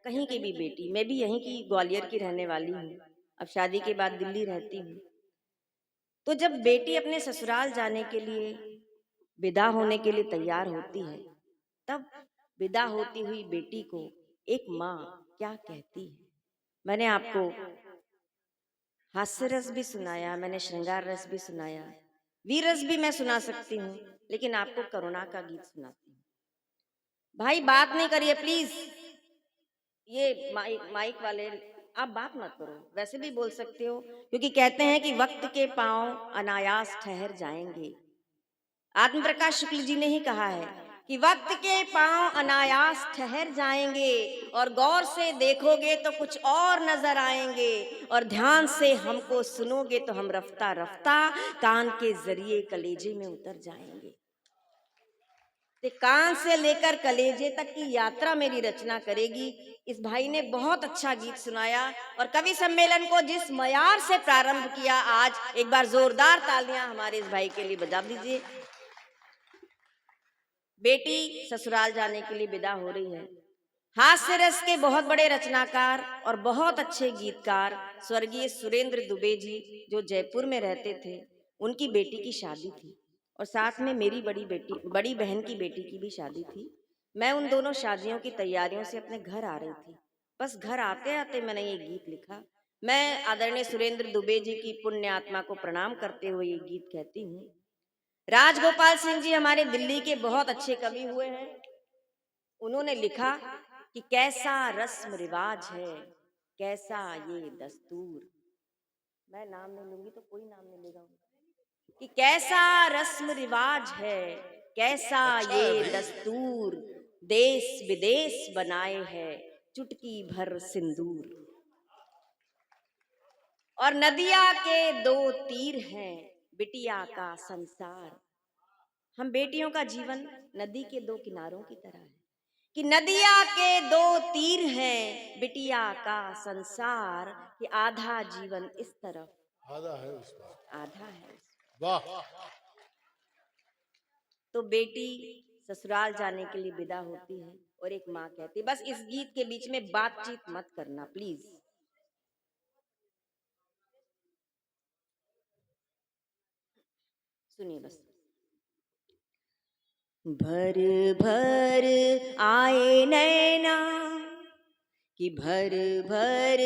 कहीं की भी बेटी, मैं भी यहीं की ग्वालियर की रहने वाली हूँ, अब शादी के बाद दिल्ली रहती हूँ। तो जब बेटी अपने ससुराल जाने के लिए, विदा होने के लिए तैयार होती है, तब विदा होती हुई बेटी को एक माँ क्या कहती है। मैंने आपको हास्य रस भी सुनाया, मैंने श्रृंगार रस भी सुनाया, वीर रस भी मैं सुना सकती हूँ, लेकिन आपको करुणा का गीत सुनाती हूँ। भाई बात नहीं करिए प्लीज, ये माइक वाले आप बात मत करो, वैसे भी बोल सकते हो, क्योंकि कहते हैं कि वक्त के पांव अनायास ठहर जाएंगे। आत्म प्रकाश शुक्ल जी ने ही कहा है कि वक्त के पांव अनायास ठहर जाएंगे, और गौर से देखोगे तो कुछ और नजर आएंगे, और ध्यान से हमको सुनोगे तो हम रफ्ता रफ्ता कान के जरिए कलेजे में उतर जाएंगे। ते कान से लेकर कलेजे तक की यात्रा मेरी रचना करेगी। इस भाई ने बहुत अच्छा गीत सुनाया, और कवि सम्मेलन को जिस मयार से प्रारंभ किया, आज एक बार जोरदार तालियां हमारे इस भाई के लिए बजा दीजिए। बेटी ससुराल जाने के लिए विदा हो रही है। हास्य रस के बहुत बड़े रचनाकार और बहुत अच्छे गीतकार स्वर्गीय सुरेंद्र दुबे जी, जो जयपुर में रहते थे, उनकी बेटी की शादी थी, और साथ में मेरी बड़ी बहन की बेटी की भी शादी थी। मैं उन दोनों शादियों की तैयारियों से अपने घर आ रही थी। बस घर आते आते मैंने ये गीत लिखा। मैं आदरणीय सुरेंद्र दुबे जी की पुण्य आत्मा को प्रणाम करते हुए ये गीत कहती हूँ। राजगोपाल सिंह जी हमारे दिल्ली के बहुत अच्छे कवि हुए हैं। उन्होंने लिखा कि कैसा रस्म रिवाज है, कैसा ये दस्तूर। मैं नाम नहीं लूंगी तो कोई नाम नहीं लेगा। कि कैसा रस्म रिवाज है, कैसा अच्छा है ये भाई। दस्तूर, देश विदेश बनाए है चुटकी भर सिंदूर। और नदिया के दो तीर हैं, बिटिया का संसार। हम बेटियों का जीवन नदी के दो किनारों की तरह है, कि नदिया के दो तीर हैं, बिटिया का संसार, कि आधा जीवन इस तरफ, आधा है उसमें। आधा है। वाह। तो बेटी ससुराल जाने के लिए विदा होती है, और एक माँ कहती है, बस इस गीत के बीच में बातचीत मत करना प्लीज, सुनिए बस। भर भर आए नैना, कि भर भर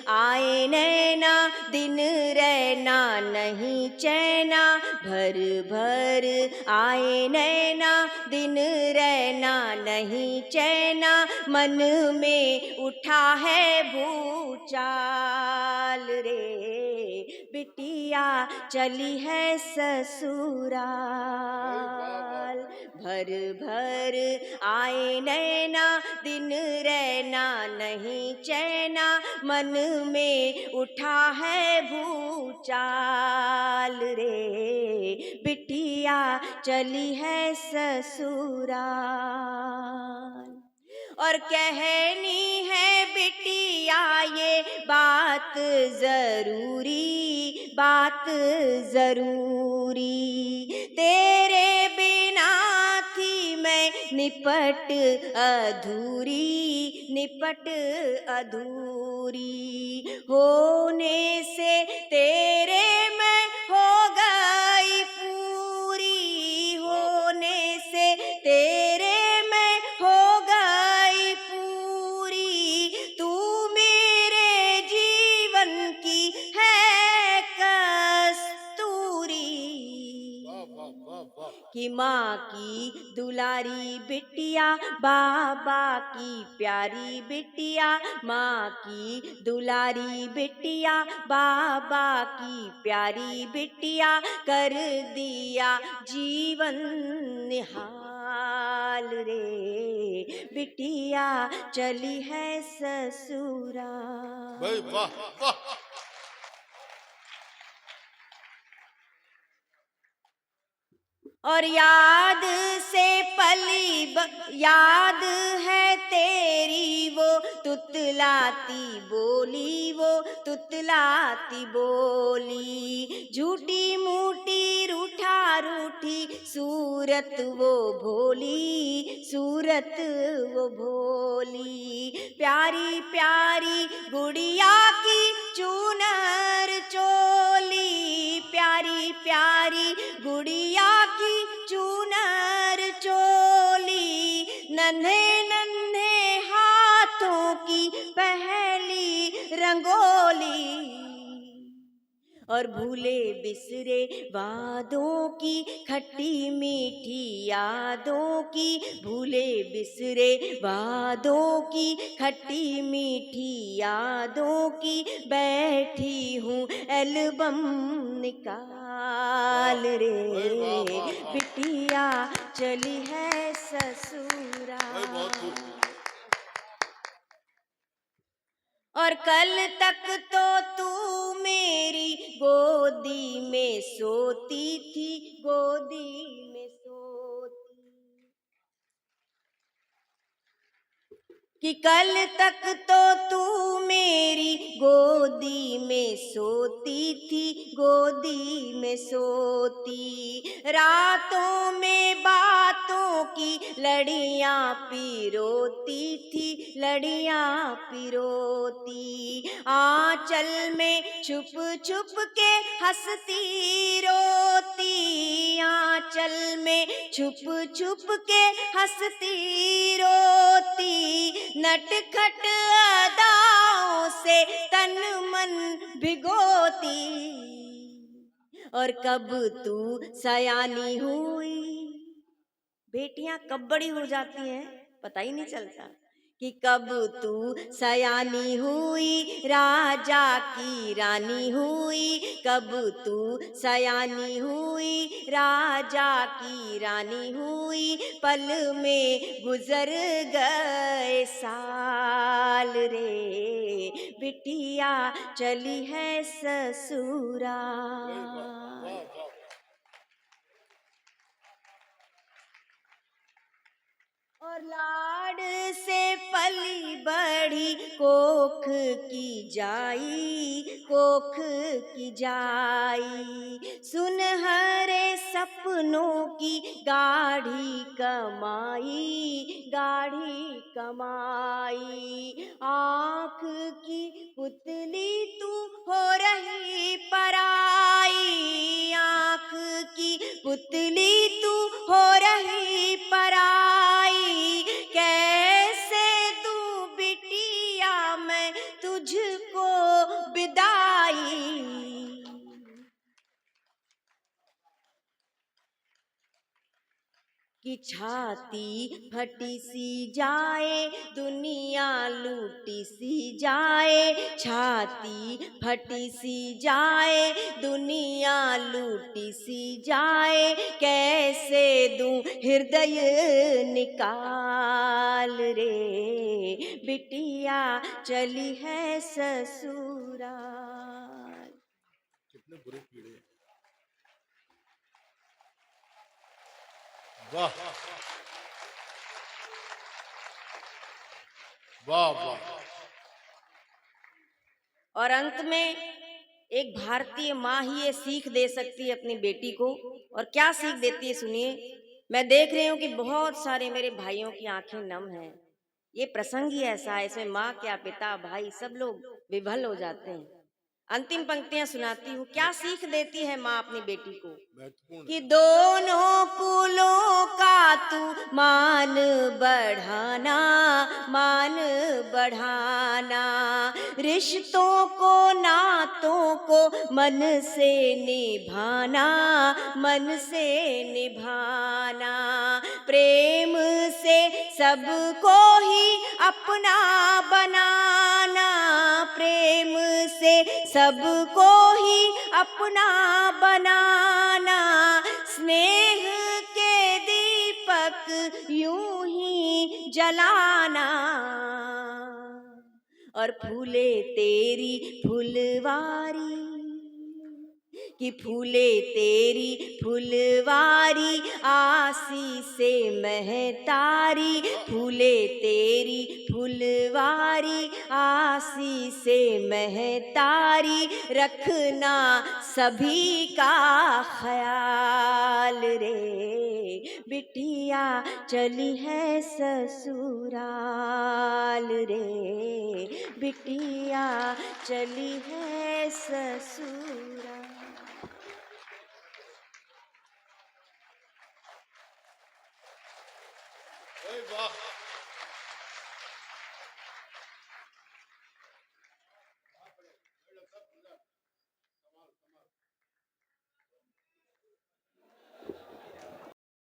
आए नैना, दिन रहना नहीं चैना। भर भर आए नैना, दिन रहना नहीं चैना। मन में उठा है भूचाल रे, बिटिया चली है ससुराल। भर भर आए नैना, दिन रहना नहीं चैना। मन में उठा है भूचाल रे, बिटिया चली है ससुराल। और कहनी है बिटिया ये बात जरूरी, बात जरूरी। तेरे बिना थी मैं निपट अधूरी, निपट अधूरी। होने से तेरे मैं हो गई पूरी, होने से तेरे मैं हो गई पूरी। तू मेरे जीवन की है कस्तूरी, वाह वाह वाह वाह। कि माँ की दुलारी बिटिया, बाबा की प्यारी बिटिया। माँ की दुलारी बिटिया, बाबा की प्यारी बिटिया। कर दिया जीवन निहाल रे, बिटिया चली है ससुराल। भाई वाह वाह। और याद है तेरी वो तुतलाती बोली, वो तुतलाती बोली। झूठी मूठी रूठा रूठी सूरत वो भोली, सूरत वो भोली। प्यारी प्यारी गुड़िया की चूनर चोली, प्यारी प्यारी गुड़िया की चूनर चोली। नन्हे नन्हे हाथों की पहली रंगोली, और भूले बिसरे वादों की खट्टी मीठी यादों की, भूले बिसरे वादों की खट्टी मीठी यादों की। बैठी हूँ एल्बम निकाल रे, भाई वाह वाह वाह बिटिया चली है भाई, बहुत खूब। ससुराल। और कल तक तो तू मेरी गोदी में सोती थी, गोदी में सोती, कि कल तक तो तू मेरी गोदी में सोती थी, गोदी में सोती। रातों में बातों की लड़ियां पिरोती थी, लड़ियां पिरोती। आंचल में छुप छुप के हंसती रोती, आंचल में छुप छुप के हंसती रोती। नटखट अदाओं से तन मन भिगोती, और कब तू सयानी हुई। बेटियां कब बड़ी हो जाती हैं पता ही नहीं चलता, कि कब तू सयानी हुई, राजा की रानी हुई। कब तू सयानी हुई, राजा की रानी हुई। पल में गुजर गए साल रे, बिटिया चली है ससुराल। वाह वाह। और लाड से पली बढ़ी कोख की जाई, कोख की जाई। सुनहरे सपनों की गाढ़ी कमाई, गाढ़ी कमाई। आँख की पुतली तू हो रही पराई, आँख की पुतली तू हो रही पराई। कैसे दूं बिटिया मैं तुझको विदाई, कि छाती फटी सी जाए, दुनिया लूटी सी जाए। छाती फटी सी जाए, दुनिया लूटी सी जाए। कैसे दूं हृदय निकाल रे, बिटिया चली है ससुराल। कितने बुरे कीड़े। वाह वाह वाह। और अंत में एक भारतीय माँ ही ये सीख दे सकती है अपनी बेटी को, और क्या सीख देती है सुनिए। मैं देख रही हूँ कि बहुत सारे मेरे भाइयों की आंखें नम हैं। ये प्रसंग ही ऐसा है, इसमें माँ क्या पिता भाई सब लोग विभल हो जाते हैं। अंतिम पंक्तियां सुनाती हूँ। क्या सीख देती है माँ अपनी बेटी को, महत्वपूर्ण। कि दोनों कुलों का तू मान बढ़ाना, मान बढ़ाना। रिश्तों को नातों को मन से निभाना, मन से निभाना। प्रेम से सबको ही अपना बनाना, प्रेम से सबको ही अपना बनाना। स्नेह के दीपक यूं ही जलाना, और फूले तेरी फुलवारी, कि फूले तेरी फुलवारी आसी से महतारी, फूले तेरी फुलवारी आसी से महतारी, रखना सभी का ख्याल रे, बिटिया चली है ससुराल रे, बिटिया चली है ससुराल। वाह